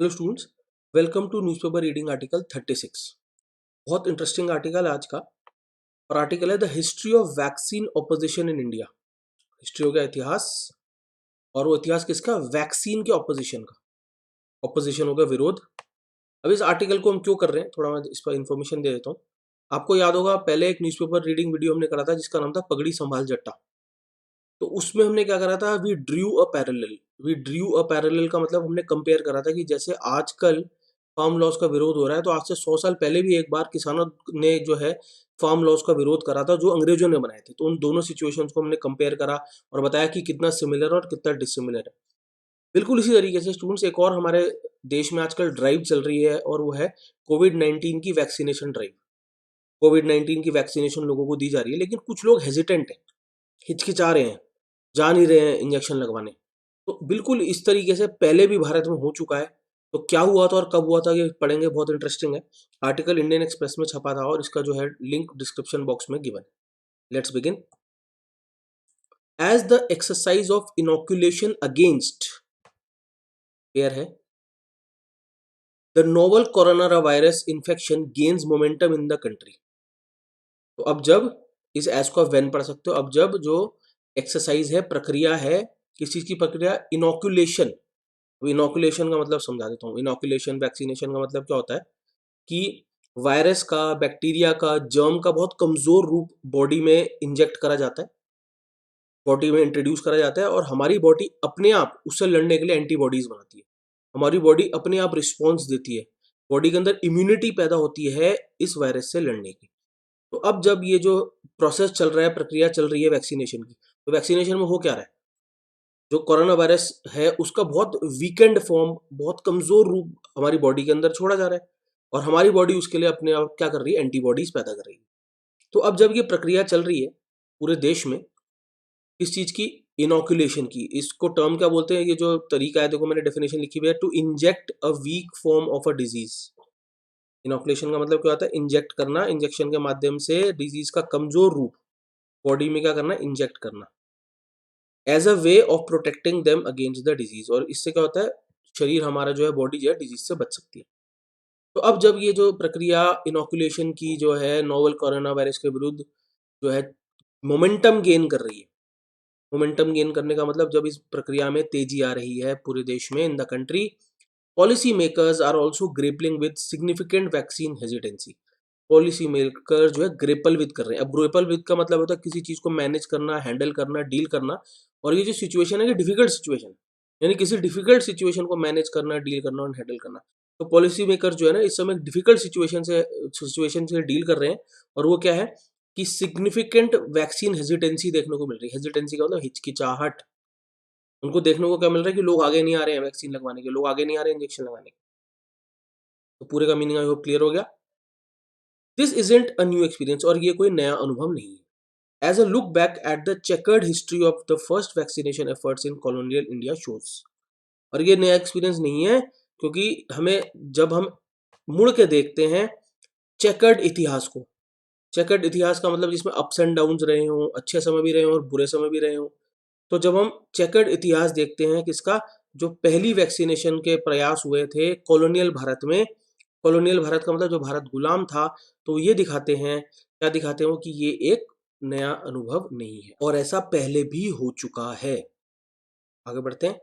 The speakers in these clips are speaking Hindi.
Hello students, welcome to newspaper reading article 36। बहुत इंटरेस्टिंग आर्टिकल है आज का। और आर्टिकल है the history of vaccine opposition in India. History हो गया इतिहास, और वो इतिहास किसका? वैक्सीन के ऑपोजिशन का। ऑपोजिशन हो गया विरोध। अब इस आर्टिकल को हम क्यों कर रहे हैं, थोड़ा मैं इस पर इन्फॉर्मेशन दे देता हूँ। आपको याद होगा, पहले एक न्यूज़पेपर रीडिंग वीडियो हमने करा था जिसका नाम था पगड़ी संभाल जट्टा। तो उसमें हमने क्या करा था? We drew a parallel. We drew a parallel का मतलब हमने कंपेयर करा था कि जैसे आजकल फार्म लॉस का विरोध हो रहा है, तो आज से 100 साल पहले भी एक बार किसानों ने जो है फार्म लॉस का विरोध करा था जो अंग्रेजों ने बनाए थे। तो उन दोनों सिचुएशंस को हमने कंपेयर करा और बताया कि कितना सिमिलर और कितना डिसिमिलर है। बिल्कुल इसी तरीके से स्टूडेंट्स, एक और हमारे देश में आजकल ड्राइव चल रही है और वो है कोविड-19 की वैक्सीनेशन ड्राइव। कोविड-19 की वैक्सीनेशन लोगों को दी जा रही है, लेकिन कुछ लोग हेजिटेंट हैं, हिचकिचा रहे हैं, जा नहीं रहे हैं इंजेक्शन लगवाने। तो बिल्कुल इस तरीके से पहले भी भारत में हो चुका है। तो क्या हुआ था और कब हुआ था ये पढ़ेंगे, बहुत इंटरेस्टिंग है। आर्टिकल इंडियन एक्सप्रेस में छपा था और इसका जो है लिंक डिस्क्रिप्शन बॉक्स में गिवन है। Let's begin. As the exercise of inoculation against, clear है, the novel corona virus infection gains momentum in the country. तो अब जब इस एस को आप वेन पढ़ सकते हो, अब जब जो एक्सरसाइज है, प्रक्रिया है, किस चीज की प्रक्रिया? इनोकुलेशन। इनोकुलेशन का मतलब समझा देता हूँ। इनोकुलेशन वैक्सीनेशन का मतलब क्या होता है कि वायरस का, बैक्टीरिया का, जर्म का बहुत कमजोर रूप बॉडी में इंजेक्ट करा जाता है, बॉडी में इंट्रोड्यूस करा जाता है, और हमारी बॉडी अपने आप उससे लड़ने के लिए एंटीबॉडीज बनाती है। हमारी बॉडी अपने आप रिस्पॉन्स देती है, बॉडी के अंदर इम्यूनिटी पैदा होती है इस वायरस से लड़ने की। तो अब जब ये जो प्रोसेस चल रहा है, प्रक्रिया चल रही है वैक्सीनेशन की, तो वैक्सीनेशन में हो क्या रहा है? जो कोरोना वायरस है उसका बहुत वीकेंड फॉर्म, बहुत कमजोर रूप हमारी बॉडी के अंदर छोड़ा जा रहा है, और हमारी बॉडी उसके लिए अपने आप क्या कर रही है? एंटीबॉडीज पैदा कर रही है। तो अब जब ये प्रक्रिया चल रही है पूरे देश में, इस चीज की, इनोकुलेशन की, इसको टर्म क्या बोलते हैं? ये जो तरीका है, देखो मैंने डेफिनेशन लिखी हुई है, to inject a weak form of a disease. Inoculation का मतलब क्या होता है? इंजेक्ट करना, इंजेक्शन के माध्यम से डिजीज का कमजोर रूप बॉडी में क्या करना? इंजेक्ट करना, as a way of protecting them against the disease. और इससे क्या होता है? शरीर हमारा जो है, बॉडी जो है, डिजीज से बच सकती है। तो अब जब ये जो प्रक्रिया इनोकुलेशन की जो है नोवल कोरोना वायरस के विरुद्ध जो है मोमेंटम गेन कर रही है, मोमेंटम गेन करने का मतलब जब इस प्रक्रिया में तेजी आ रही है पूरे देश में, in the country, policy makers are also grappling with significant vaccine hesitancy. Policy maker जो है ग्रेपल विद कर रहे हैं। अब ग्रेपल विद का मतलब होता है किसी चीज को मैनेज करना, हैंडल करना, डील करना। और ये जो सिचुएशन है, ये डिफिकल्ट सिचुएशन, यानी किसी डिफिकल्ट सिचुएशन को मैनेज करना, डील करना और हैंडल करना। तो पॉलिसी मेकर जो है ना, इस समय डिफिकल्ट सिचुएशन से डील कर रहे हैं। और वो क्या है कि सिग्निफिकेंट वैक्सीन हेजिटेंसी देखने को मिल रही है। हेजिटेंसी का मतलब हिचकिचाहट। उनको देखने को क्या मिल रहा है कि लोग आगे नहीं आ रहे हैं वैक्सीन लगवाने के, लोग आगे नहीं आ रहे हैं इंजेक्शन लगाने के। तो पूरे का मीनिंग आई होप क्लियर हो गया। This isn't a new experience, और ये कोई नया अनुभव नहीं है। As a look back at the chequered history of the first vaccination efforts in colonial India shows. और ये नया एक्सपीरियंस नहीं है, क्योंकि हमें, जब हम मुड़ के देखते हैं चेकर्ड इतिहास को, चेकर्ड इतिहास का मतलब जिसमें अप्स एंड डाउन्स रहे हों, अच्छे समय भी रहे हों और बुरे समय भी रहे हों। तो जब हम चेकर्ड इतिहास देखते हैं किसका, जो पहली वैक्सीनेशन के प्रयास हुए थे कॉलोनियल भारत में, कॉलोनियल भारत का मतलब जो भारत गुलाम था, तो ये दिखाते हैं, क्या दिखाते हैं वो, कि ये एक नया अनुभव नहीं है और ऐसा पहले भी हो चुका है। आगे बढ़ते हैं,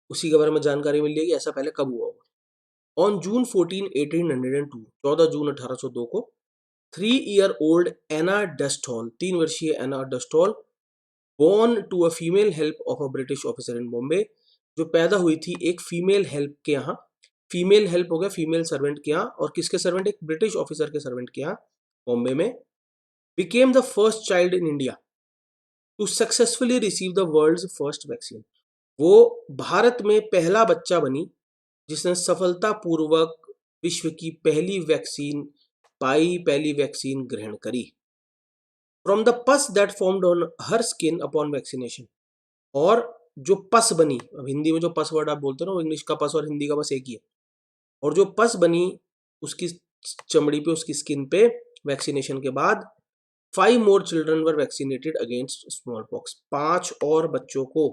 उसी के बारे में जानकारी मिल जाएगी ऐसा पहले कब हुआ होगा। ऑन जून 14 1802, 14 जून 1802 को, 3 ईयर ओल्ड एना डस्टॉल, 3 वर्षीय Anna Dustoll, born to a female help of a British officer in Bombay, जो पैदा हुई थी एक फीमेल हेल्प के यहाँ। फीमेल हेल्प हो गया फीमेल सर्वेंट के यहाँ, और किसके सर्वेंट? एक ब्रिटिश ऑफिसर के सर्वेंट के यहाँ, बॉम्बे में। Became the first child in India to successfully receive the world's first vaccine. वो भारत में पहला बच्चा बनी जिसने सफलतापूर्वक विश्व की पहली वैक्सीन पाई, पहली वैक्सीन ग्रहण करी। फ्रॉम द पस that formed on her skin upon vaccination, और जो पस बनी, अब हिंदी में जो पस वर्ड आप बोलते हो ना, वो इंग्लिश का पस और हिंदी का पस एक ही है। और जो पस बनी उसकी चमड़ी पे, उसकी स्किन पे, वैक्सीनेशन के बाद 5 more children were vaccinated against small pox. 5 और बच्चों को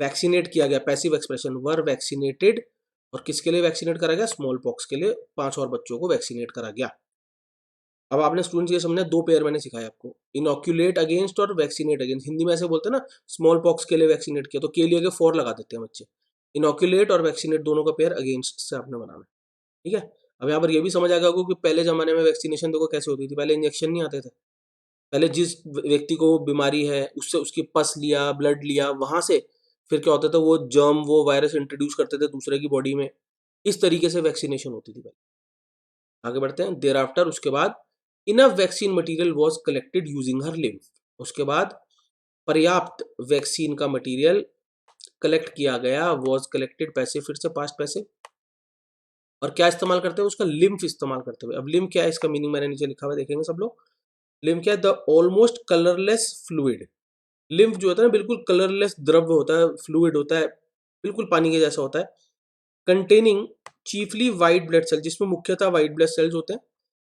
वैक्सीनेट किया गया, पैसिव एक्सप्रेशन, वर वैक्सीनेटेड, और किसके लिए वैक्सीनेट करा गया? स्मॉल पॉक्स के लिए 5 और बच्चों को वैक्सीनेट करा गया। अब आपने स्टूडेंट्स ये समझना, 2 पेयर मैंने सिखाया आपको, इनोक्यूलेट अगेंस्ट और वैक्सीनेट अगेंस्ट। हिंदी में ऐसे बोलते हैं ना, स्मॉल पॉक्स के लिए वैक्सीनेट किया, तो के लिए आगे 4 लगा देते हैं बच्चे। इनोक्यूलेट और वैक्सीनेट दोनों का पेयर अगेंस्ट से आपने बनाना है, ठीक है। अब यहाँ पर ये भी समझ आ गया कि पहले जमाने में वैक्सीनेशन देखो कैसे होती थी। पहले इंजेक्शन नहीं आते थे, पहले जिस व्यक्ति को बीमारी है उससे उसकी पस लिया, ब्लड लिया, वहां से फिर क्या होता था, वो जर्म, वो वायरस इंट्रोड्यूस करते थे दूसरे की बॉडी में। इस तरीके से वैक्सीनेशन होती थी पहले। आगे बढ़ते हैं। देयर आफ्टर, उसके बाद, enough vaccine material was collected using her lymph. उसके बाद पर्याप्त वैक्सीन का मटेरियल कलेक्ट किया गया, वाज कलेक्टेड, पैसे फिर से पास्ट पैसे, और क्या इस्तेमाल करते हैं? उसका लिम्फ इस्तेमाल करते हुए। अब लिम्फ क्या है, इसका मीनिंग मैंने नीचे लिखा हुआ है, देखेंगे सब लोग। लिम्फ क्या है? The almost colourless fluid. Lymph जो होता है ना, बिल्कुल कलरलेस द्रव्य होता है, फ्लूइड होता है, बिल्कुल पानी के जैसा होता है। Containing chiefly white blood cell, जिसमें मुख्यतः वाइट ब्लड सेल्स होते हैं।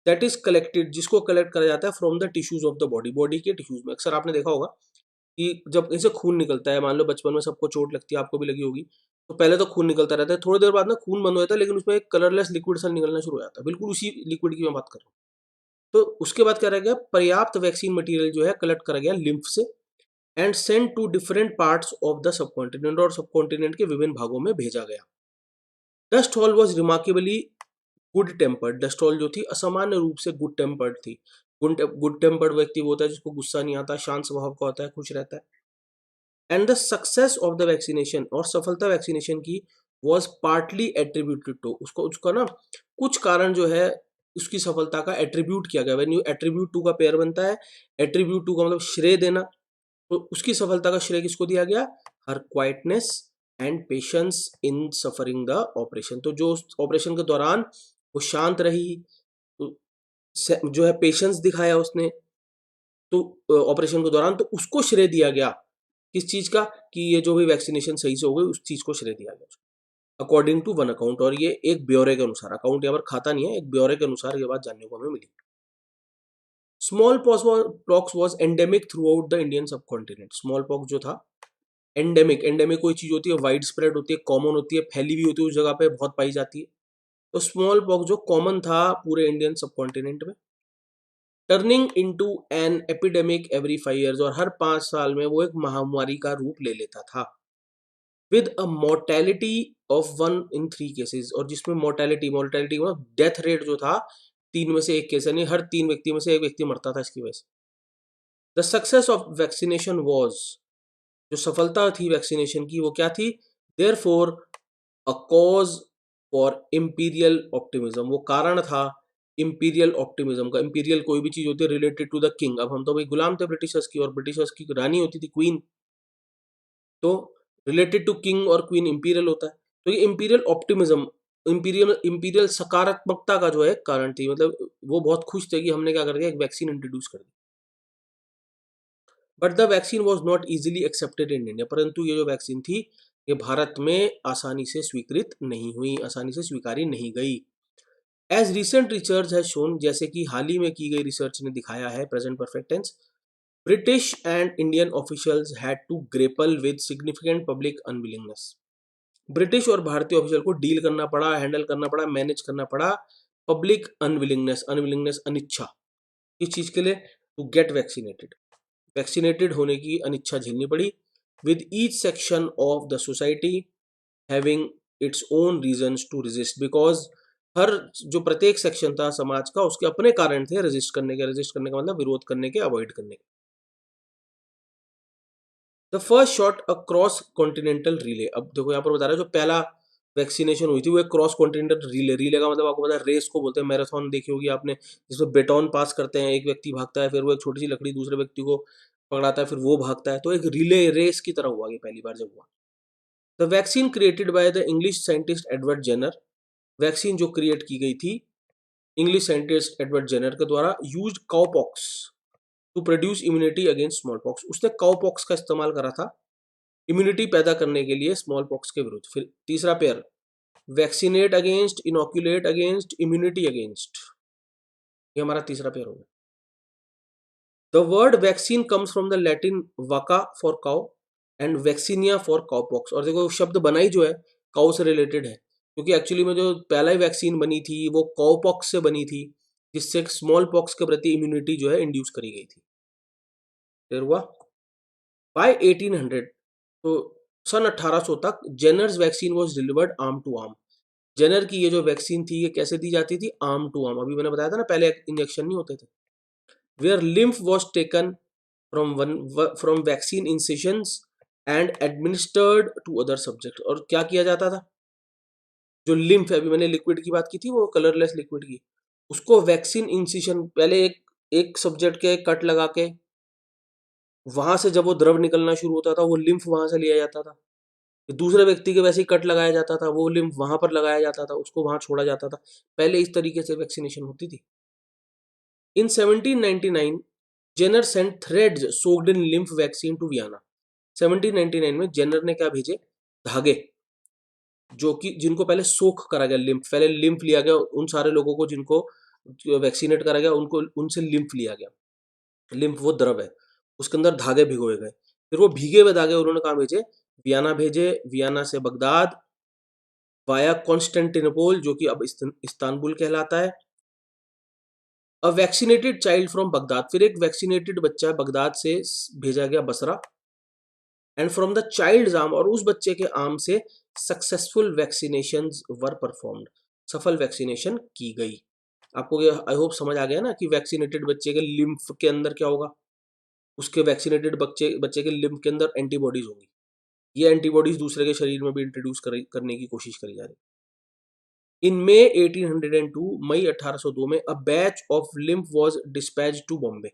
दैट इज कलेक्टेड, जिसको कलेक्ट करा जाता है from the tissues of the body, body के टिश्यूज में। अक्सर आपने देखा होगा कि जब इसे खून निकलता है, मान लो बचपन में सबको चोट लगती है, आपको भी लगी होगी, तो पहले तो खून निकलता रहता है, थोड़ी देर बाद ना खून बंद हो जाता है, लेकिन उसमें एक कलरलेस लिक्विड सा निकलना शुरू हो जाता है। बिल्कुल उसी लिक्विड की मैं बात कर रहा हूँ। तो उसके बाद क्या रह गया? पर्याप्त वैक्सीन मटेरियल जो है कलेक्ट करा गया लिम्फ से, and send to different parts of the subcontinent, और सबकॉन्टिनेंट के विभिन्न भागों में भेजा गया। Dust Hall was remarkably good tempered. Dust Hall जो थी असामान्य रूप से गुड टेम्पर्ड थी। गुड टेम्पर्ड व्यक्ति वो होता है जिसको गुस्सा नहीं आता, शांत स्वभाव का होता है, खुश रहता है। And the success of the vaccination, और सफलता वैक्सीनेशन की, वॉज पार्टली एट्रीब्यूटेड टू, उसको उसका ना कुछ कारण जो है उसकी सफलता का एट्रीब्यूट किया गया। व्हेन यू एट्रीब्यूट टू का पेयर बनता है, एट्रीब्यूट टू का मतलब श्रेय देना, तो उसकी सफलता का श्रेय किसको दिया गया? Her quietness and patience in suffering the operation. तो जो ऑपरेशन के दौरान वो शांत रही, तो जो है पेशेंस दिखाया उसने, तो ऑपरेशन के दौरान, तो उसको श्रेय दिया गया। किस चीज का? कि ये जो भी वैक्सीनेशन सही से हो गई, उस चीज को श्रेय दिया गया अकॉर्डिंग टू वन अकाउंट। और ये एक ब्यौरे के अनुसार, अकाउंट यहाँ पर खाता नहीं है, एक ब्यौरे के अनुसार ये बात जानने को हमें मिली। Smallpox was endemic throughout the Indian subcontinent. Smallpox जो था एंडेमिक, एंडेमिक कोई चीज होती है वाइड स्प्रेड होती है, कॉमन होती है, फैली हुई होती है, उस जगह पे बहुत पाई जाती है। तो स्मॉल पॉक्स जो कॉमन था पूरे इंडियन सब कॉन्टिनेंट में, turning into an epidemic every 5 years, और हर 5 साल में वो एक महामारी का रूप ले लेता था। With a mortality of 1 in 3 cases, और जिसमें मोर्टेलिटी, मोर्टेलिटी मतलब डेथ रेट जो था 3 में से 1 केस, यानी हर 3 व्यक्ति में से 1 व्यक्ति मरता था इसकी वजह से। The success of vaccination was, जो सफलता थी वैक्सीनेशन की वो क्या थी? Therefore a cause for imperial optimism, वो कारण था इम्पीरियल ऑप्टिमिज्म का। इम्पीरियल कोई भी चीज होती है रिलेटेड टू द किंग। अब हम तो भाई गुलाम थे ब्रिटिशर्स की, और ब्रिटिशर्स की रानी होती थी क्वीन, तो रिलेटेड टू किंग और क्वीन इंपीरियल होता है। तो ये इंपीरियल ऑप्टिमिज्म, इंपीरियल इंपीरियल सकारात्मकता का जो है कारण थी, मतलब वो बहुत खुश थे कि हमने क्या कर दिया, एक वैक्सीन इंट्रोड्यूस कर दी। But the vaccine was not easily accepted in India, परंतु ये जो वैक्सीन थी ये भारत में आसानी से स्वीकृत नहीं हुई, आसानी से स्वीकारी नहीं गई। एज रिसेंट रिसर्च है शोन, जैसे कि हाल ही में की गई रिसर्च ने दिखाया है, present perfect tense, British and Indian officials had to grapple with significant public unwillingness. British और भारतीय ऑफिशियल को डील करना पड़ा, हैंडल करना पड़ा, मैनेज करना पड़ा पब्लिक अनविलिंगनेस, अनविलिंगनेस अनिच्छा, किस चीज के लिए? टू गेट वैक्सीनेटेड, वैक्सीनेटेड होने की अनिच्छा झेलनी पड़ी। With each section of the society having its own reasons to resist, because हर जो प्रत्येक सेक्शन था समाज का, उसके अपने कारण थे रेजिस्ट करने के। रेजिस्ट करने का मतलब विरोध करने के, अवॉइड करने के। The first shot a cross continental relay. अब देखो यहाँ पर बता रहा है जो पहला वैक्सीनेशन हुई थी वो एक क्रॉस कॉन्टिनेंटल रिले। रिले का मतलब आपको पता है, रेस को बोलते हैं, मैराथन देखी होगी आपने, जिसमें बेटॉन पास करते हैं, एक व्यक्ति भागता है, फिर वो एक छोटी सी लकड़ी दूसरे व्यक्ति को पकड़ाता है, फिर वो भागता है। तो एक रिले रेस की तरह हुआ ये पहली बार जब हुआ। The vaccine created by the English scientist Edward Jenner, vaccine जो क्रिएट की गई थी इंग्लिश साइंटिस्ट एडवर्ड जेनर के द्वारा, used cowpox to produce immunity against small pox. उसने काउपॉक्स का इस्तेमाल करा था इम्यूनिटी पैदा करने के लिए स्मॉल पॉक्स के विरुद्ध। फिर तीसरा pair, vaccinate against, inoculate against, immunity against, ये हमारा तीसरा पेयर होगा। The word vaccine comes from the Latin vacca for cow and vaccinia for cowpox. और देखो शब्द बना ही जो है काउ से रिलेटेड है, क्योंकि एक्चुअली में जो पहला ही वैक्सीन बनी थी वो काउपॉक्स से बनी थी, जिससे स्मॉल पॉक्स के प्रति इम्यूनिटी जो है इंड्यूस करी गई थी। क्लियर हुआ? बाय 1800, तो सन 1800 तक Jenner's vaccine was delivered arm to arm. Jenner की ये जो वैक्सीन थी ये कैसे दी जाती थी? Arm to arm. अभी मैंने बताया था ना, पहले इंजेक्शन नहीं होते थे। Where lymph was taken from vaccine incisions and administered to other subject. और क्या किया जाता था? जो लिम्फ है, अभी मैंने लिक्विड की बात की थी, वो कलरलेस लिक्विड की, उसको वैक्सीन इंसिशन, पहले एक एक सब्जेक्ट के कट लगा के वहां से जब वो द्रव निकलना शुरू होता था वो लिम्फ वहां से लिया जाता था। दूसरे व्यक्ति के वैसे ही कट लगाया जाता था, वो लिम्फ वहां पर लगाया जाता था, उसको वहां छोड़ा जाता था। पहले इस तरीके से वैक्सीनेशन होती थी। In 1799 Jenner sent threads soaked in lymph vaccine to Vienna. 1799 में जेनर ने क्या भेजे? धागे, जो कि जिनको पहले सोख करा गया लिम्फ, पहले लिम्फ लिया गया उन सारे लोगों को जिनको वैक्सीनेट करा गया, उनको उनसे लिम्फ लिया गया। लिम्फ वो द्रव है, उसके अंदर धागे भिगोए गए, फिर वो भीगे हुए धागे उन्होंने कहाँ भेजे? वियना भेजे, वियना से बगदाद, वाया कॉन्स्टेंटिनोपल जो कि अब इस्तांबुल कहलाता है। A vaccinated child from Baghdad, फिर एक वैक्सीनेटेड बच्चा बगदाद से भेजा गया Basra. And from the child arm, और उस बच्चे के आर्म से सक्सेसफुल वैक्सीनेशन वर परफॉर्म्ड, सफल वैक्सीनेशन की गई। आपको ये आई होप समझ आ गया ना कि वैक्सीनेटेड बच्चे के लिम्फ के अंदर क्या होगा? उसके वैक्सीनेटेड बच्चे बच्चे के लिम्फ के अंदर एंटीबॉडीज होंगी। ये एंटीबॉडीज दूसरे के शरीर में भी इंट्रोड्यूस करने की कोशिश करी जा रही है। इन मे 1802, मई 1802 में a batch of lymph was dispatch to Bombay,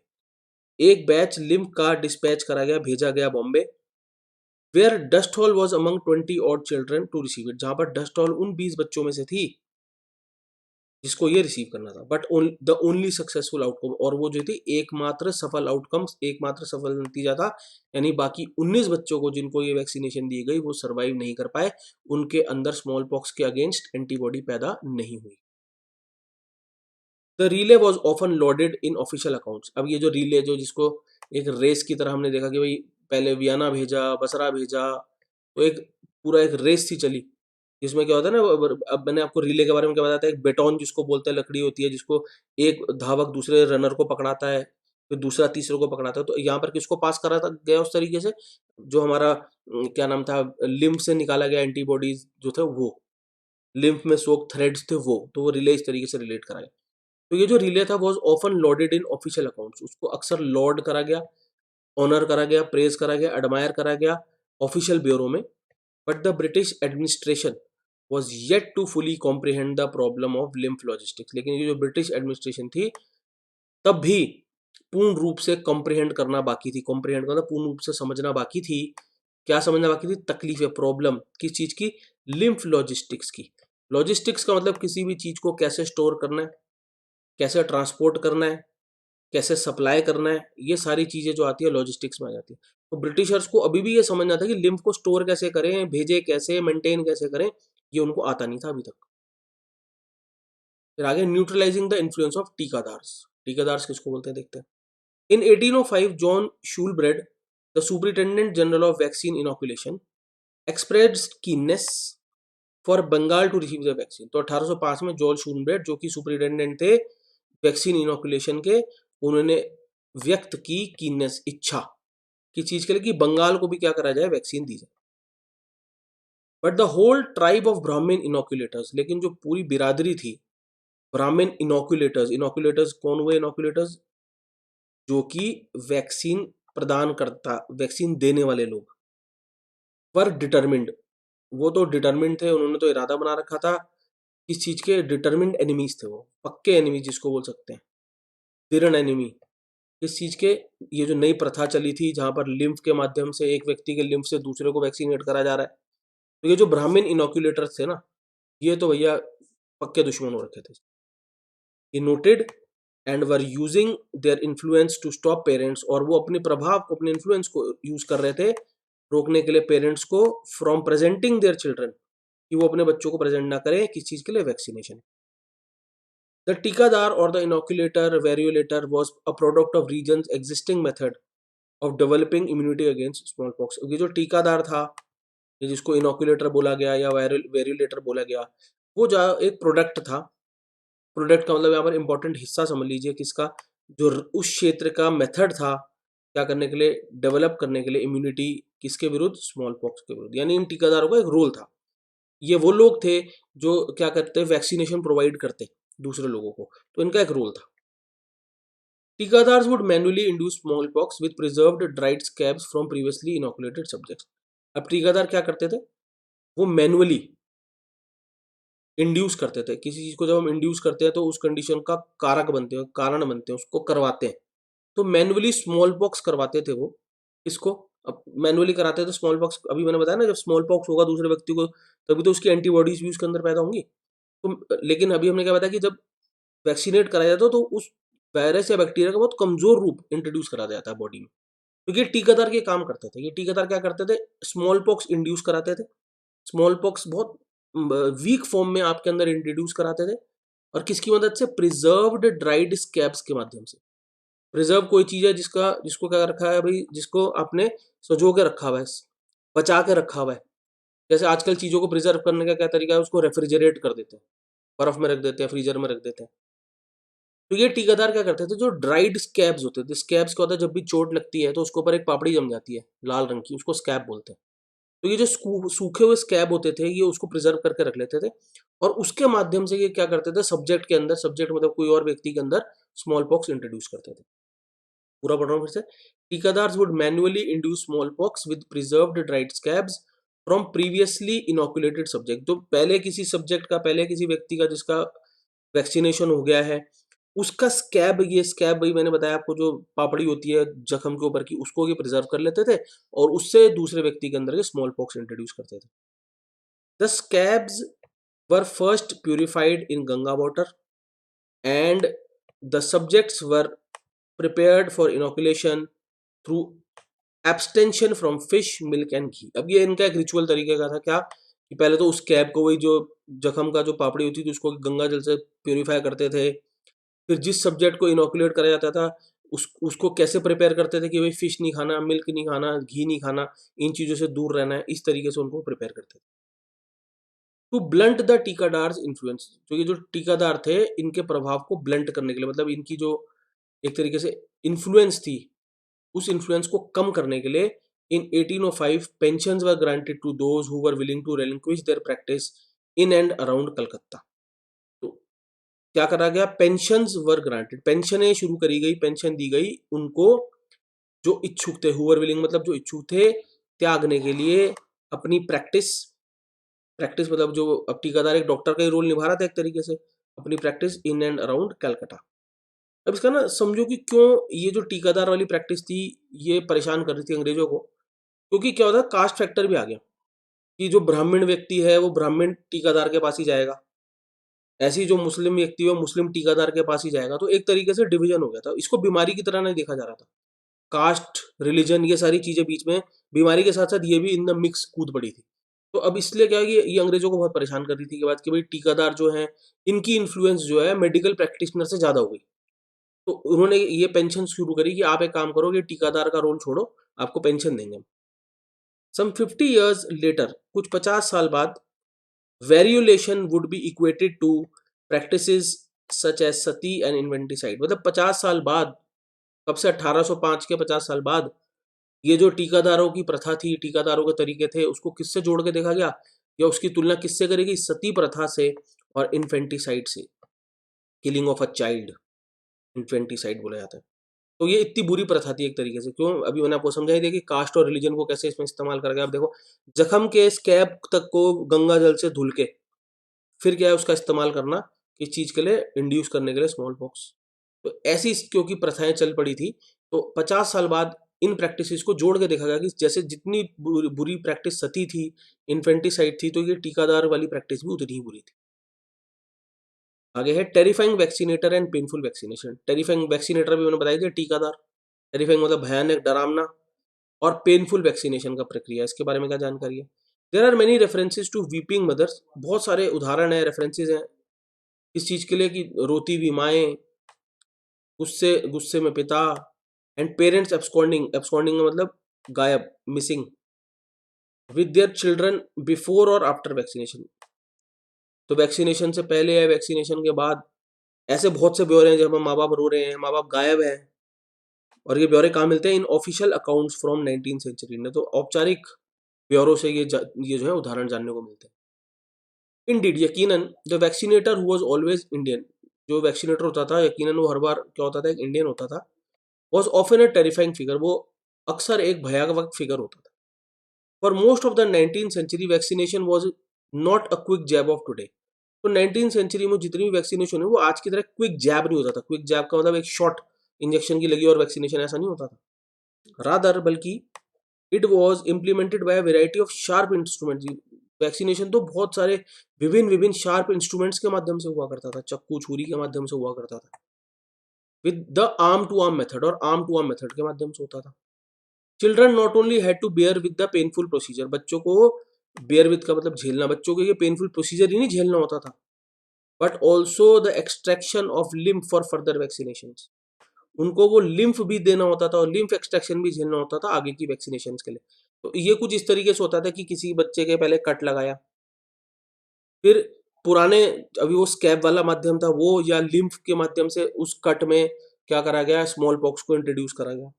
एक बैच लिम्फ का डिस्पैच करा गया, भेजा गया Bombay. Where Dusthall was among 20 odd children to receive it, जहां पर डस्ट हॉल उन 20 बच्चों में से थी जिसको ये रिसीव करना था। But the only successful outcome, और वो जो थी एकमात्र सफल आउटकम, एकमात्र सफल नतीजा था, यानी बाकी 19 बच्चों को जिनको ये वैक्सीनेशन दी गई वो सरवाइव नहीं कर पाए, उनके अंदर स्मॉल पॉक्स के अगेंस्ट एंटीबॉडी पैदा नहीं हुई। The relay was often loaded in official accounts. अब ये जो रिले, जो जिसको एक रेस की तरह हमने देखा कि भाई पहले वियना भेजा, बसरा भेजा, तो एक पूरा एक रेस थी चली, जिसमें क्या होता है ना, अब मैंने आपको रिले के बारे में क्या बताया था, एक बेटॉन जिसको बोलते हैं, लकड़ी होती है जिसको एक धावक दूसरे रनर को पकड़ाता है, फिर दूसरा तीसरे को पकड़ाता है। तो यहाँ पर किसको पास करा था गया उस तरीके से? जो हमारा क्या नाम था, लिम्फ से निकाला गया एंटीबॉडीज जो थे वो, लिम्फ में सोक थ्रेड्स थे वो, तो वो रिले इस तरीके से रिलेट करा गया। तो ये जो रिले था was often loaded in official accounts, उसको अक्सर लॉर्ड करा गया, ऑनर करा गया, प्रेज करा गया, एडमायर करा गया ऑफिशियल ब्यूरो में। But the British administration was yet to fully comprehend the problem of lymph logistics. लेकिन ये जो ब्रिटिश एडमिनिस्ट्रेशन थी तब भी पूर्ण रूप से कॉम्प्रिहेंड करना बाकी थी, कॉम्प्रिहेंड करना पूर्ण रूप से समझना बाकी थी। क्या समझना बाकी थी? तकलीफ, प्रॉब्लम किस चीज की? लिम्फ लॉजिस्टिक्स की। लॉजिस्टिक्स का मतलब किसी भी चीज को कैसे स्टोर करना है, कैसे ट्रांसपोर्ट करना है, कैसे सप्लाई करना है, ये सारी चीजें जो आती है लॉजिस्टिक्स में आ जाती है। तो ब्रिटिशर्स को अभी भी ये समझना था कि लिम्फ को स्टोर कैसे करें, भेजे कैसे, मेंटेन कैसे करें, ये उनको आता नहीं था अभी तक। फिर आगे neutralising the influence of tikadars. टीकादार्स किसको बोलते हैं देखते हैं। In 1805 John Shoolbred, the superintendent general of vaccine inoculation, expressed keenness for Bengal to receive the vaccine. तो 1805 में जॉन शूलब्रेड जो कि सुपरिटेंडेंट थे वैक्सीन इनोकुलेशन के, उन्होंने व्यक्त की कीनेस, इच्छा, किस चीज के लिए? कि बंगाल को भी क्या करा जाए, वैक्सीन दी जाए। But the whole tribe of Brahmin inoculators, लेकिन जो पूरी बिरादरी थी ब्राह्मण इनोकुलेटर्स, इनोकुलेटर्स कौन हुए? इनोकुलेटर्स जो कि वैक्सीन प्रदान करता, वैक्सीन देने वाले लोग, पर डिटरमिंड, वो तो डिटरमिंड थे, उन्होंने तो इरादा बना रखा था, इस चीज के डिटरमिंड एनिमीज थे, वो पक्के एनिमी जिसको बोल सकते हैं, दृढ़ एनिमी। इस चीज के, ये जो नई प्रथा चली थी जहां पर लिम्फ के माध्यम से एक व्यक्ति के लिम्फ से दूसरे को वैक्सीनेट करा जा रहा है, तो ये जो ब्राह्मण इनोकुलेटर्स थे ना, ये तो भैया पक्के दुश्मन हो रखे थे। ये noted and were using their influence to stop parents, और वो अपने प्रभाव को, अपने इन्फ्लुएंस को यूज कर रहे थे रोकने के लिए पेरेंट्स को, फ्रॉम प्रेजेंटिंग देयर चिल्ड्रन, कि वो अपने बच्चों को प्रेजेंट ना करें किस चीज के लिए? वैक्सीनेशन। द टीकादार और the inoculator variolator was a product of regions existing method of developing immunity against small pox. ये जो टीकादार था, ये जिसको इनोकुलेटर बोला गया या वेरिलेटर बोला गया, वो जो एक प्रोडक्ट था। प्रोडक्ट का मतलब यहाँ पर इंपॉर्टेंट हिस्सा समझ लीजिए किसका, जो उस क्षेत्र का मेथड था क्या करने के लिए, डेवलप करने के लिए इम्यूनिटी किसके विरुद्ध, स्मॉल पॉक्स के विरुद्ध। यानी इन टीकादारों का एक रोल था। ये वो लोग थे जो क्या करते, वैक्सीनेशन प्रोवाइड करते दूसरे लोगों को, तो इनका एक रोल था। Tikadars would manually induce smallpox with preserved dried scabs from previously inoculated subjects. अब टीकादार क्या करते थे, वो मैन्युअली इंड्यूस करते थे किसी चीज को। जब हम इंड्यूस करते हैं तो उस कंडीशन का कारक बनते हैं, कारण बनते हैं, उसको करवाते हैं। तो मैन्युअली स्मॉल पॉक्स करवाते थे वो। इसको अब मैन्युअली कराते थे स्मॉल पॉक्स। अभी मैंने बताया ना, जब स्मॉल पॉक्स होगा दूसरे व्यक्ति को, तभी तो उसकी एंटीबॉडीज भी उसके अंदर पैदा होंगी। तो लेकिन अभी हमने क्या बताया कि जब वैक्सीनेट कराया जाता है तो उस वायरस या बैक्टीरिया का बहुत कमजोर रूप इंट्रोड्यूस करा जाता है बॉडी में। तो ये टीकादार के काम करते थे। ये टीकादार क्या करते थे, स्मॉल पॉक्स इंड्यूस कराते थे। स्मॉल पॉक्स बहुत वीक फॉर्म में आपके अंदर इंट्रोड्यूस कराते थे। और किसकी मदद से, प्रिजर्व्ड ड्राइड स्कैब्स के माध्यम से। प्रिजर्व कोई चीज है जिसका, जिसको क्या रखा है भाई, जिसको आपने सजो के रखा हुआ है, बचा के रखा हुआ है। जैसे आजकल चीजों को प्रिजर्व करने का क्या तरीका है, उसको रेफ्रिजरेट कर देते हैं, बर्फ में रख देते हैं, फ्रीजर में रख देते हैं। तो ये टीकादार क्या करते थे, जो ड्राइड स्कैब्स होते थे, स्कैब्स क्या होता है, जब भी चोट लगती है तो उसके ऊपर एक पापड़ी जम जाती है लाल रंग की, उसको स्कैब बोलते हैं। तो ये जो सूखे हुए स्कैब होते थे, ये उसको प्रिजर्व करके रख लेते थे। और उसके माध्यम से ये क्या करते थे, सब्जेक्ट के अंदर, सब्जेक्ट मतलब कोई और व्यक्ति के अंदर स्मॉल पॉक्स इंट्रोड्यूस करते थे। पूरा पढ़ रहा हूँ फिर से। Tikadars would manually induce smallpox with preserved dried scabs from previously inoculated subject. तो पहले किसी सब्जेक्ट का, पहले किसी व्यक्ति का जिसका वैक्सीनेशन हो गया है, उसका स्कैब, ये स्कैब भाई मैंने बताया आपको, जो पापड़ी होती है जख्म के ऊपर की, उसको ये प्रिजर्व कर लेते थे और उससे दूसरे व्यक्ति के अंदर ये स्मॉल पॉक्स इंट्रोड्यूस करते थे। The scabs were first purified in Ganga water and the subjects were prepared for inoculation through abstention from fish, milk and ghee. अब ये इनका एक रिचुअल तरीके का था क्या, कि पहले तो उस कैब को, वही जो जख्म का जो पापड़ी होती थी, उसको गंगा जल से प्यूरिफाई करते थे। फिर जिस सब्जेक्ट को इनोकुलेट कराया जाता था, उसको कैसे प्रिपेयर करते थे कि भाई फिश नहीं खाना, मिल्क नहीं खाना, घी नहीं खाना, इन चीज़ों से दूर रहना है, इस तरीके से उनको प्रिपेयर करते थे। टू ब्लंट द टीकादार्स इन्फ्लुएंस, तो ये जो टीकादार थे, इनके प्रभाव को ब्लंट करने के लिए, मतलब इनकी जो एक तरीके से इन्फ्लुएंस थी, उस इन्फ्लुएंस को कम करने के लिए in 1805 pensions were granted to those who were willing to relinquish their practice in and around Calcutta. तो क्या करा गया, पेंशन्स वर ग्रांटेड, पेंशनें शुरू करी गई, पेंशन दी गई उनको जो इच्छुक थे, हु वर विलिंग मतलब जो इच्छुक थे त्यागने के लिए अपनी प्रैक्टिस। प्रैक्टिस मतलब जो, अब टीकादार एक डॉक्टर का ही रोल निभा रहा था एक तरीके से, अपनी practice in and around Calcutta. अब इसका ना समझो कि क्यों ये जो टीकादार वाली प्रैक्टिस थी, ये परेशान कर रही थी अंग्रेजों को। क्योंकि क्या होता है, कास्ट फैक्टर भी आ गया कि जो ब्राह्मण व्यक्ति है वो ब्राह्मण टीकादार के पास ही जाएगा, ऐसी जो मुस्लिम व्यक्ति है वो मुस्लिम टीकादार के पास ही जाएगा। तो एक तरीके से डिवीजन हो गया था, इसको बीमारी की तरह नहीं देखा जा रहा था। कास्ट, रिलीजन, ये सारी चीजें बीच में बीमारी के साथ साथ ये भी इन द मिक्स कूद पड़ी थी। तो अब इसलिए क्या है कि ये अंग्रेजों को बहुत परेशान कर रही थी कि बात कि भाई टीकादार जो है, इनकी इन्फ्लुएंस जो है मेडिकल प्रैक्टिशनर से ज्यादा हो गई। तो उन्होंने ये पेंशन शुरू करी कि आप एक काम करो कि टीकादार का रोल छोड़ो, आपको पेंशन देंगे हम। सम 50 years लेटर, कुछ 50 साल बाद, variolation would be equated to practices such as sati and infanticide. मतलब 50 साल बाद, कब से, 1805 के 50 साल बाद, ये जो टीकादारों की प्रथा थी, टीकादारों के तरीके थे, उसको किससे जोड़ के देखा गया, या उसकी तुलना किससे करेगी, सती प्रथा से और इन्फेंटिसाइड से, killing of a child, infanticide बोला जाता है। तो ये इतनी बुरी प्रथा थी एक तरीके से। क्यों, अभी मैंने आपको समझाई दिया कि कास्ट और रिलीजन को कैसे इसमें इस्तेमाल कर गया। अब देखो, जख्म के स्कैब तक को गंगा जल से धुल के फिर क्या है उसका इस्तेमाल करना, किस चीज के लिए, इंड्यूस करने के लिए स्मॉल पॉक्स। तो ऐसी क्योंकि प्रथाएं चल पड़ी थी, तो 50 साल बाद इन प्रैक्टिसेस को जोड़ के देखा गया कि जैसे जितनी बुरी प्रैक्टिस सती थी, इन्फेंटिसाइड थी, तो ये टीकादार वाली प्रैक्टिस भी उतनी ही बुरी थी। आगे है terrifying vaccinator and painful vaccination. Terrifying vaccinator भी मैंने बताया दिया, टीकादार। टेरिफाइंग मतलब भयानक, डरावना। और पेनफुल वैक्सीनेशन का प्रक्रिया, इसके बारे में क्या जानकारी है। There are many references to weeping mothers, बहुत सारे उदाहरण है, रेफरेंसेस हैं इस चीज के लिए कि रोती हुई माएँ, गुस्से गुस्से में पिता, एंड पेरेंट्स एब्सकॉन्डिंग, एब्सकॉन्डिंग का मतलब गायब, missing, with their children before और आफ्टर वैक्सीनेशन। तो वैक्सीनेशन से पहले या वैक्सीनेशन के बाद ऐसे बहुत से ब्यौरे हैं जब माँ बाप रो रहे हैं, माँ बाप गायब हैं, और ये ब्यौरे कहाँ मिलते हैं? In official accounts from 19th century में। तो औपचारिक ब्यौरों से ये जो है उदाहरण जानने को मिलते हैं। इंडीड, यकीनन, the vaccinator who was always Indian, जो वैक्सीनेटर होता था यकीनन वो हर बार क्या होता था, एक इंडियन होता था, was often a terrifying figure, वो अक्सर एक भयावह फिगर होता था। For most of the 19th century vaccination was not a quick jab of today. तो 19th सेंचुरी में जितनी भी वैक्सीनेशन है वो आज की तरह क्विक जैब नहीं होता था। क्विक जैब का मतलब एक शॉट इंजेक्शन की लगी और वैक्सीनेशन, ऐसा नहीं होता था। रादर, बल्कि it was implemented by variety of sharp instrument. Vaccination तो बहुत सारे विभिन्न विभिन्न शार्प इंस्ट्रूमेंट्स के माध्यम से हुआ करता था, चक्कू छुरी के माध्यम से हुआ करता था, with the arm to arm method, और आर्म टू आर्म मेथड के माध्यम से होता था। Children not only had to bear with the painful procedure, बच्चों को बेयर विद का मतलब झेलना, बच्चों को ये पेनफुल प्रोसीजर ही नहीं झेलना होता था, but also the extraction of lymph for further vaccination. उनको वो लिम्फ भी देना होता था और लिम्फ एक्सट्रैक्शन भी झेलना होता था आगे की वैक्सीनेशन के लिए। तो ये कुछ इस तरीके से होता था कि किसी बच्चे के पहले कट लगाया, फिर पुराने, अभी वो स्कैब वाला माध्यम था वो, या लिम्फ के माध्यम से उस कट में क्या करा गया, स्मॉल पॉक्स को इंट्रोड्यूस करा गया।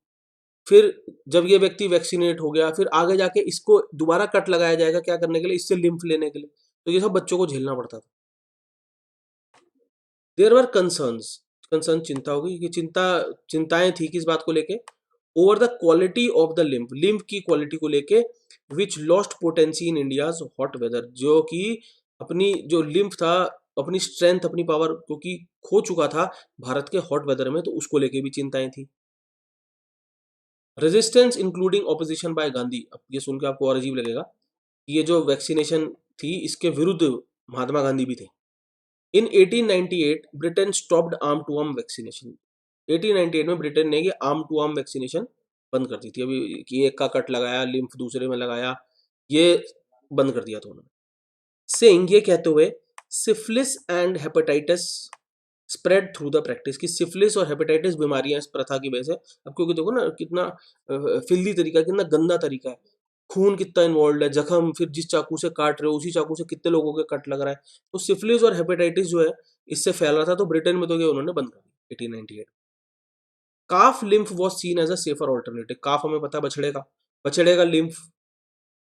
फिर जब ये व्यक्ति वैक्सीनेट हो गया, फिर आगे जाके इसको दोबारा कट लगाया जाएगा, क्या करने के लिए, इससे लिम्फ लेने के लिए। तो ये सब बच्चों को झेलना पड़ता था। देयर वर कंसर्न्स, कंसर्न चिंता होगी, कि चिंताएं थी किस बात को लेके, over the quality of the lymph, lymph की क्वालिटी को लेके, which lost potency in India's hot weather, जो कि अपनी जो लिम्फ था, अपनी स्ट्रेंथ, अपनी पावर क्योंकि खो चुका था भारत के हॉट वेदर में, तो उसको लेके भी चिंताएं थी। Resistance including opposition by Gandhi, अब ये सुन के आपको और अजीब लगेगा, ये जो वैक्सीनेशन थी इसके विरुद्ध महात्मा गांधी भी थे। In 1898 Britain stopped arm to arm vaccination. 1898 में ब्रिटेन ने ये आर्म टू आर्म वैक्सीनेशन बंद कर दी थी। अभी कि एक का कट लगाया, लिम्फ दूसरे में लगाया, ये बंद कर दिया था उन्होंने। सेइंग, ये कहते हुए, syphilis and hepatitis spread through the practice, की सिफिलिस और हेपेटाइटिस बीमारियां इस प्रथा की वजह से, अब क्योंकि देखो ना कितना फिल्दी तरीका, कितना गंदा तरीका है, खून कितना इन्वॉल्व है, जख्म, फिर जिस चाकू से काट रहे हो उसी चाकू से कितने लोगों के कट लग रहा है, तो सिफिलिस और हेपेटाइटिस जो है इससे फैल रहा था। तो ब्रिटेन में तो ये उन्होंने बंद कर दिया 1898। Calf lymph was seen as a safer alternative, calf हमें पता है बछड़े का, बछड़े का लिम्फ,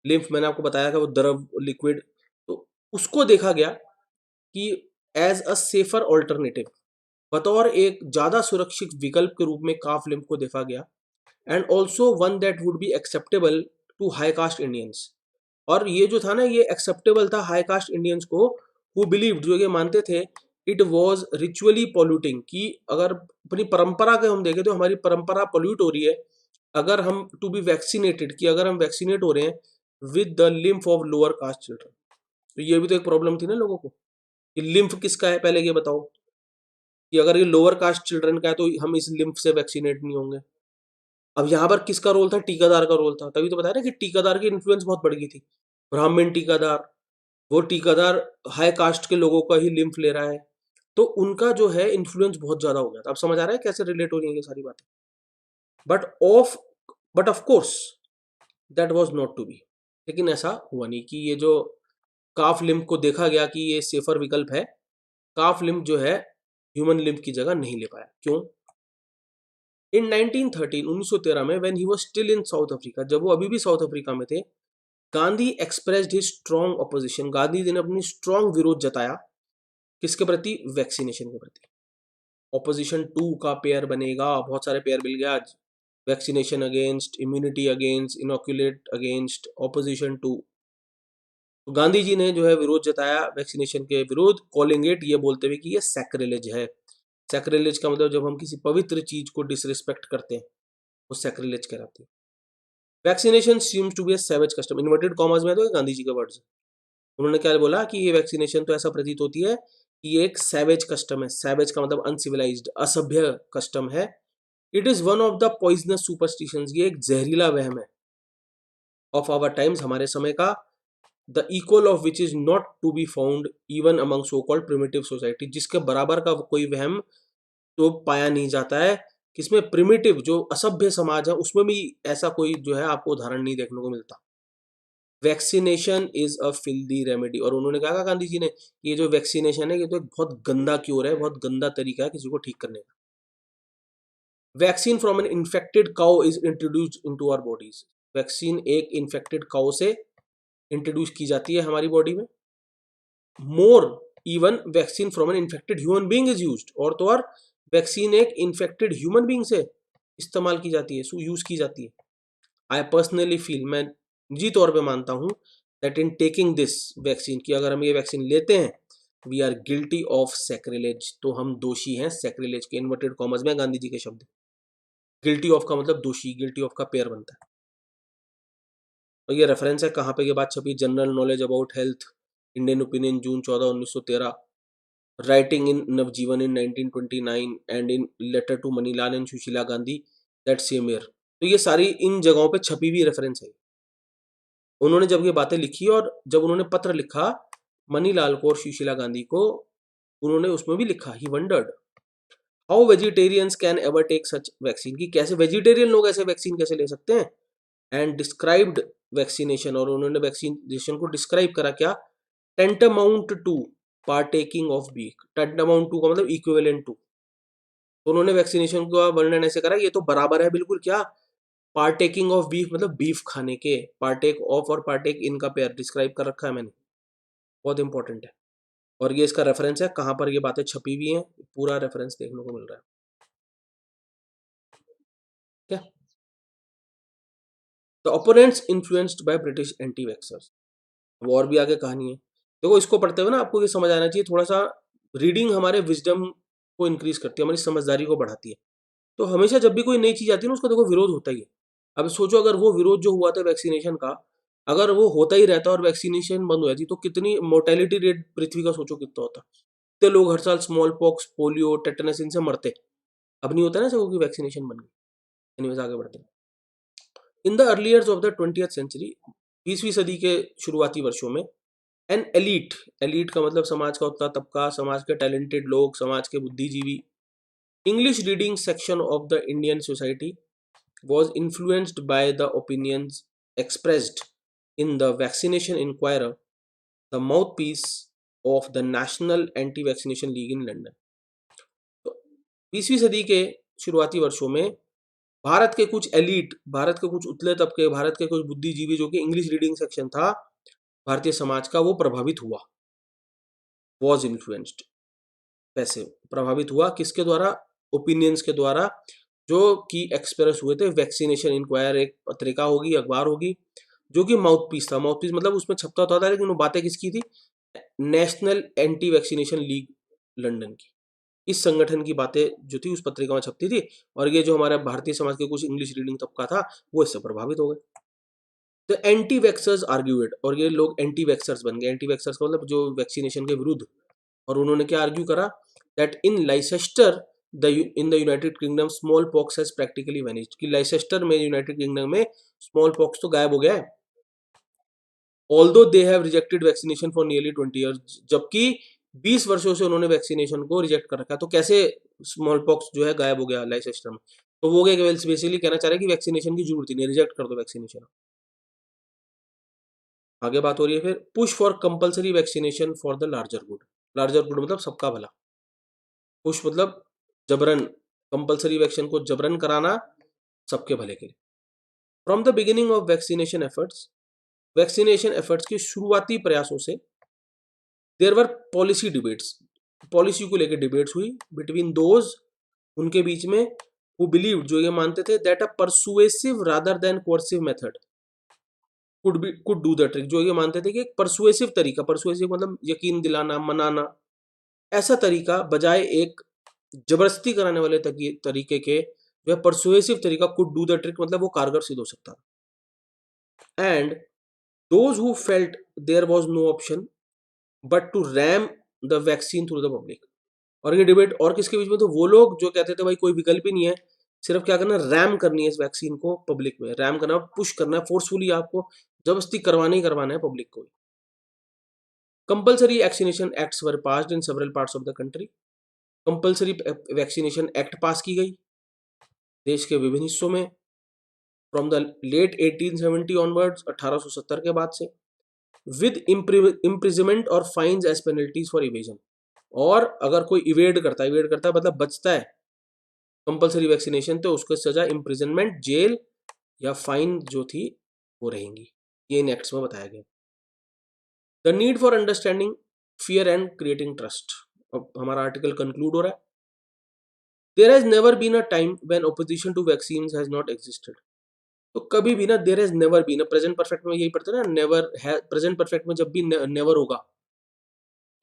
लिम्फ मैंने आपको बताया था वो द्रव लिक्विड, तो उसको देखा गया कि एज अ सेफर ऑल्टरनेटिव, बतौर एक ज्यादा सुरक्षित विकल्प के रूप में काफ लिम्फ को देखा गया, and also one that would be acceptable to high caste Indians. और ये जो था ना, ये एक्सेप्टेबल था हाई कास्ट इंडियंस को, हु बिलीव, जो ये मानते थे, इट वॉज रिचुअली पॉल्यूटिंग, कि अगर अपनी परंपरा के हम देखें तो हमारी परंपरा पॉल्यूट हो रही है अगर हम टू बी वैक्सीनेटेड, कि अगर हम वैक्सीनेट हो रहे हैं with the lymph of lower caste children. तो ये भी तो एक प्रॉब्लम थी ना लोगों को, कि लिम्फ किसका है, पहले ये बताओ, कि अगर ये लोअर कास्ट चिल्ड्रन का है तो हम इस लिम्फ से वैक्सीनेट नहीं होंगे। अब यहाँ पर किसका रोल था? टीकादार का रोल था। तभी तो बताया ना कि टीकादार की इन्फ्लुएंस बहुत बढ़ गई थी। ब्राह्मण टीकादार, वो टीकादार हाई कास्ट के लोगों का ही लिम्फ ले रहा है, तो उनका जो है इन्फ्लुएंस बहुत ज्यादा हो गया था। अब समझ आ रहा है कैसे रिलेट हो रही है ये सारी बातें। But of but of course that was not to be, लेकिन ऐसा हुआ नहीं कि ये जो काफ लिम्फ को देखा गया कि ये सेफर विकल्प है, काफ लिम्फ जो है ह्यूमन लिम्फ की जगह नहीं ले पाया। क्यों? इन 1913, 1913 में, when he was still in South Africa, जब वो अभी भी साउथ अफ्रीका में थे, Gandhi expressed his strong opposition, Gandhi ji ने अपनी स्ट्रॉन्ग विरोध जताया किसके प्रति? वैक्सीनेशन के प्रति। ऑपोजिशन 2 का पेयर बनेगा, बहुत सारे पेयर मिल गया आज, vaccination against, immunity against, inoculate against, opposition 2। तो गांधी जी ने जो है विरोध जताया वैक्सीनेशन के विरोध, कॉलिंग इट, ये बोलते हुए कि ये सैक्रिलेज है। सैक्रिलेज का मतलब जब हम किसी पवित्र चीज को डिसरिस्पेक्ट करते हैं वो सैक्रिलेज कहलाती है। Vaccination seems to be a savage custom, inverted commas में, तो ये गांधी जी के वर्ड्स हैं। उन्होंने क्या बोला कि ये वैक्सीनेशन तो ऐसा प्रतीत होती है कि ये एक सैवेज कस्टम है। सैवेज का मतलब अनसिविलाइज्ड, असभ्य कस्टम है। It is one of the poisonous superstitions, ये एक जहरीला वहम है, ऑफ आवर टाइम्स, हमारे समय का, the equal of which is not to be found even among so called primitive society, जिसके बराबर का कोई वहम तो पाया नहीं जाता है इसमें प्रिमिटिव जो असभ्य समाज है उसमें भी ऐसा कोई जो है आपको उदाहरण नहीं देखने को मिलता। Vaccination is a filthy remedy, और उन्होंने कहा गांधी जी ने, ये जो वैक्सीनेशन है ये तो एक बहुत गंदा क्योर है, बहुत गंदा तरीका है किसी को ठीक करने का। Vaccine from an infected cow is introduced into our bodies. Vaccine एक इन्फेक्टेड काउ से इंट्रोड्यूस की जाती है हमारी बॉडी में। More even vaccine from an infected human being is used, और तो और वैक्सीन एक इन्फेक्टेड ह्यूमन बीइंग से इस्तेमाल की जाती है, यूज की जाती है। आई पर्सनली फील, मैं निजी तौर पे मानता हूँ, that in taking this vaccine, की अगर हम ये वैक्सीन लेते हैं, we are guilty of sacrilege, तो हम दोषी हैं सैक्रिलेज के, इन्वर्टेड कॉमर्स में गांधी जी के शब्द। गिल्टी ऑफ का मतलब दोषी, गिल्टी ऑफ का पेयर बनता है। और ये रेफरेंस है कहाँ पे ये बात छपी, general knowledge about health Indian opinion June 14 1913, writing in Navajivan in 1929 and in letter to Manilal and Sushila Gandhi that same year. तो ये सारी इन जगहों पे छपी हुई रेफरेंस है। उन्होंने जब ये बातें लिखी और जब उन्होंने पत्र लिखा मनीलाल को और सुशीला गांधी को, उन्होंने उसमें भी लिखा, he wondered how vegetarians can ever take such vaccine, की कैसे वेजिटेरियन लोग ऐसे वैक्सीन कैसे ले सकते हैं, एंड डिस्क्राइब्ड वैक्सीनेशन, और उन्होंने वैक्सीनेशन को डिस्क्राइब करा क्या, टेंटामाउंट टू पार्टेकिंग ऑफ बीफ। टेंटामाउंट टू का मतलब इक्विवेलेंट टू, तो उन्होंने वैक्सीनेशन का वर्णन ऐसे करा, ये तो बराबर है बिल्कुल क्या, पार्टेकिंग ऑफ बीफ मतलब बीफ खाने के, पार्टेक ऑफ और पार्टेक इन का पेयर डिस्क्राइब कर रखा है मैंने, बहुत इंपॉर्टेंट है। और ये इसका रेफरेंस है कहाँ पर ये बातें छपी हुई हैं, पूरा रेफरेंस देखने को मिल रहा है क्या। The opponents influenced by British anti vaxxers, वो और भी आगे कहानी है। देखो इसको पढ़ते हुए ना आपको ये समझ आना चाहिए, थोड़ा सा रीडिंग हमारे विजडम को इंक्रीज करती है, हमारी समझदारी को बढ़ाती है। तो हमेशा जब भी कोई नई चीज आती है ना, उसका देखो विरोध होता ही है। अब सोचो अगर वो विरोध जो हुआ था वैक्सीनेशन का, अगर वो होता ही रहता और वैक्सीनेशन बंद हो जाती, तो कितनी मोर्टेलिटी रेट पृथ्वी का सोचो कितना होता। कितने लोग हर साल स्मॉल पॉक्स, पोलियो, टेटनस इनसे मरते। अब नहीं होता ना सब, की वैक्सीनेशन बन गई। एनीवेज आगे बढ़ते हैं। In the early years of the 20th century, 20वीं सदी के शुरुआती वर्षों में, एन एलीट, एलीट का मतलब समाज का उतना तबका, समाज के टैलेंटेड लोग, समाज के बुद्धिजीवी, English reading section of the Indian society was influenced by the opinions expressed in the Vaccination Inquirer, the mouthpiece of the National Anti-Vaccination League in London। तो 20वीं सदी के शुरुआती वर्षों में भारत के कुछ एलीट, भारत के कुछ उतले तबके, भारत के कुछ बुद्धिजीवी जो कि इंग्लिश रीडिंग सेक्शन था भारतीय समाज का, वो प्रभावित हुआ, वॉज इन्फ्लुएंस्ड, कैसे प्रभावित हुआ, किसके द्वारा, ओपिनियंस के द्वारा, जो कि एक्सप्रेस हुए थे। वैक्सीनेशन इंक्वायर एक पत्रिका होगी, अखबार होगी, जो कि माउथपीस था। माउथपीस मतलब उसमें छपता होता था, लेकिन वो बातें किसकी थी, national anti vaccination league London की, इस संगठन की बातें जो थी उस पत्रिका में छपती थी। और ये जो हमारा भारतीय समाज के कुछ इंग्लिश रीडिंग तबका था वो इससे प्रभावित हो गए। तो एंटी वैक्सर्स आर्ग्यूड, और ये लोग एंटी वैक्सर्स बन गए। एंटी वैक्सर्स का मतलब जो वैक्सीनेशन के विरुद्ध। और उन्होंने क्या आर्ग्यू करा, that in Leicester in the United kingdom small pox has practically vanished, कि लाइसेस्टर में यूनाइटेड किंगडम में स्मॉल पॉक्स तो गायब हो गया है। Although they have rejected vaccination for nearly 20 years, जबकि 20 वर्षों से उन्होंने वैक्सीनेशन को रिजेक्ट कर रखा है। तो कैसे स्मॉल पॉक्स जो है गायब हो गया लाइसेस्टर में, तो वो क्या बेसिकली कहना चाह रहे हैं कि वैक्सीनेशन की जरूरत ही नहीं, रिजेक्ट कर दो वैक्सीनेशन। आगे बात हो रही है फिर, push for compulsory vaccination for the larger good. Larger good मतलब सबका भला, पुश मतलब जबरन, कंपलसरी वैक्सीन को जबरन कराना सबके भले के लिए। From the beginning of vaccination efforts, vaccination efforts के शुरुआती प्रयासों से, there were policy debates, policy को लेकर डिबेट्स हुई बिटवीन दोज, उनके बीच में, हु बिलीव, जो ये मानते थे, that a persuasive rather than coercive method could do the trick, जो ये मानते थे कि एक परसुएसिव तरीका, परसुएसिव मतलब यकीन दिलाना, मनाना, ऐसा तरीका बजाय एक जबरदस्ती कराने वाले तरीके के, जो है परसुएसिव तरीका, कुड डू द ट्रिक मतलब वो कारगर सिद्ध हो सकता है। And those who felt there was no option but to ram the vaccine through the public. और ये डिबेट और किसके बीच में, तो वो लोग जो कहते थे भाई कोई विकल्प ही नहीं है, सिर्फ क्या करना, रैम करनी है इस वैक्सीन को पब्लिक में, रैम करना, पुश करना है फोर्सफुली, आपको जबरदस्ती करवाना ही करवाना है पब्लिक को। Compulsory vaccination acts were passed in several parts of the country, compulsory vaccination act पास की गई देश के विभिन्न हिस्सों में फ्रॉम द लेट 1870 ऑनवर्ड्स, 1870 के बाद से, विद इम्प्रिजमेंट और fines as penalties for evasion. और अगर कोई इवेड करता है मतलब बचता है कंपलसरी वैक्सीनेशन, तो उसको सजा इम्प्रिजनमेंट, जेल या फाइन जो थी वो रहेंगी। ये इन एक्ट्स में बताया गया। The need for understanding fear and creating trust. अब हमारा आर्टिकल कंक्लूड हो रहा है। There has never been a time when opposition to vaccines has not existed. तो कभी भी ना, there has never been, present perfect में यही पढ़ते हैं ना, नेवर है, प्रेजेंट परफेक्ट में जब भी नेवर होगा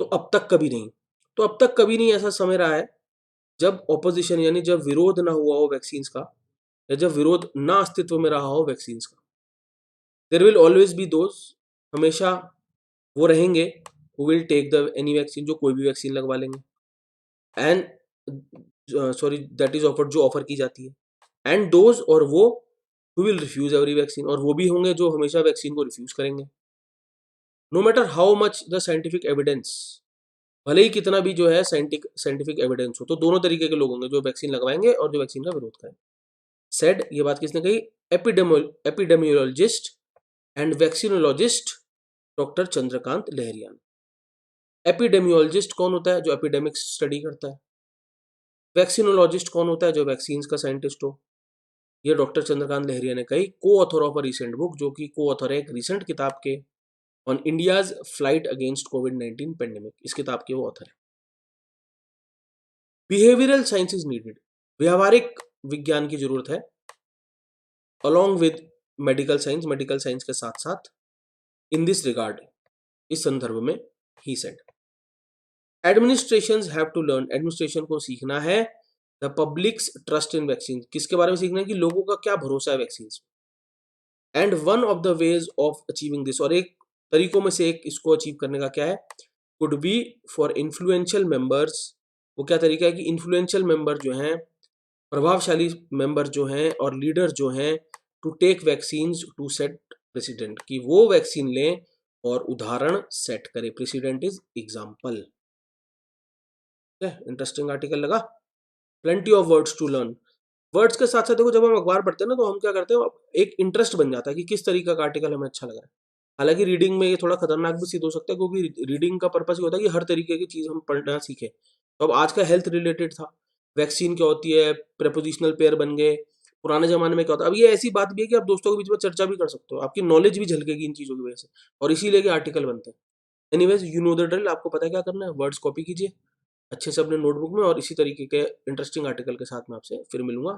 तो अब तक कभी नहीं। तो अब तक कभी नहीं ऐसा समय रहा है जब ऑपोजिशन यानी जब विरोध ना हुआ हो वैक्सीन्स का, या जब विरोध ना अस्तित्व में रहा हो वैक्सीन्स का। There will always be those, हमेशा वो रहेंगे, who will take the any vaccine, जो कोई भी वैक्सीन लगवा लेंगे, and sorry that is offered, जो ऑफर की जाती है, एंड दोज, और वो who will refuse every vaccine, और वो भी होंगे जो हमेशा वैक्सीन को रिफ्यूज करेंगे। No matter how much the scientific evidence, भले ही कितना भी जो है साइंटिफिक एविडेंस हो, तो दोनों तरीके के लोग होंगे, जो वैक्सीन लगवाएंगे और जो वैक्सीन का विरोध करेंगे। सेड, ये बात किसने कही? Epidemiologist and vaccinologist doctor Chandrakant Lahariya ने। एपिडेमियोलॉजिस्ट कौन होता है? जो एपिडेमिक्स स्टडी करता है। वैक्सीनोलॉजिस्ट कौन होता है? जो वैक्सीन्स का साइंटिस्ट हो। ये डॉक्टर चंद्रकांत लहरिया ने कही, को author of a recent book, जो कि को ऑथर है एक रिसेंट किताब के, on India's flight against covid pandemic. इस किताब के वो ऑथर है। बिहेवियरल साइंस इज नीडेड, व्यवहारिक विज्ञान की जरूरत है, अलॉन्ग विद मेडिकल साइंस के साथ साथ, इन दिस रिगार्ड, इस संदर्भ में, he said. Administrations have to learn, administration को सीखना है, the public's trust in vaccine, किसके बारे में सीखना है? कि लोगों का क्या भरोसा है vaccine. And one of the ways of achieving this, और एक तरीकों में से एक इसको अचीव करने का क्या है? Could be for influential members. वो क्या तरीका है? कि इन्फ्लुएंशियल मेंबर जो हैं, प्रभावशाली मेंबर जो हैं और लीडर जो हैं, to take vaccines to set president, कि वो वैक्सीन लें और उदाहरण सेट करें। President is example. Interesting article लगा। Plenty of words to learn. Words के साथ साथ देखो, जब हम अखबार पढ़ते हैं ना, तो हम क्या करते हैं, एक इंटरेस्ट बन जाता है कि किस तरीके का आर्टिकल हमें अच्छा लग रहा है। हालांकि रीडिंग में ये थोड़ा खतरनाक भी सिद्ध हो सकता है, क्योंकि रीडिंग का पर्पस ये होता है कि हर तरीके की चीज़ हम पढ़ना सीखें। तो अब आज का हेल्थ रिलेटेड था, वैक्सीन क्या होती है, प्रेपोजिशनल पेयर बन गए, पुराने जमाने में क्या होता है। अब ये ऐसी बात भी है कि आप दोस्तों के बीच में चर्चा भी कर सकते हो, आपकी नॉलेज भी झलकेगी इन चीज़ों की वजह से, और इसीलिए कि आर्टिकल बनते हैं। Anyways, you know the drill, आपको पता है क्या करना है। वर्ड्स कॉपी कीजिए अच्छे से अपने नोटबुक में, और इसी तरीके के इंटरेस्टिंग आर्टिकल के साथ मैं आपसे फिर मिलूंगा।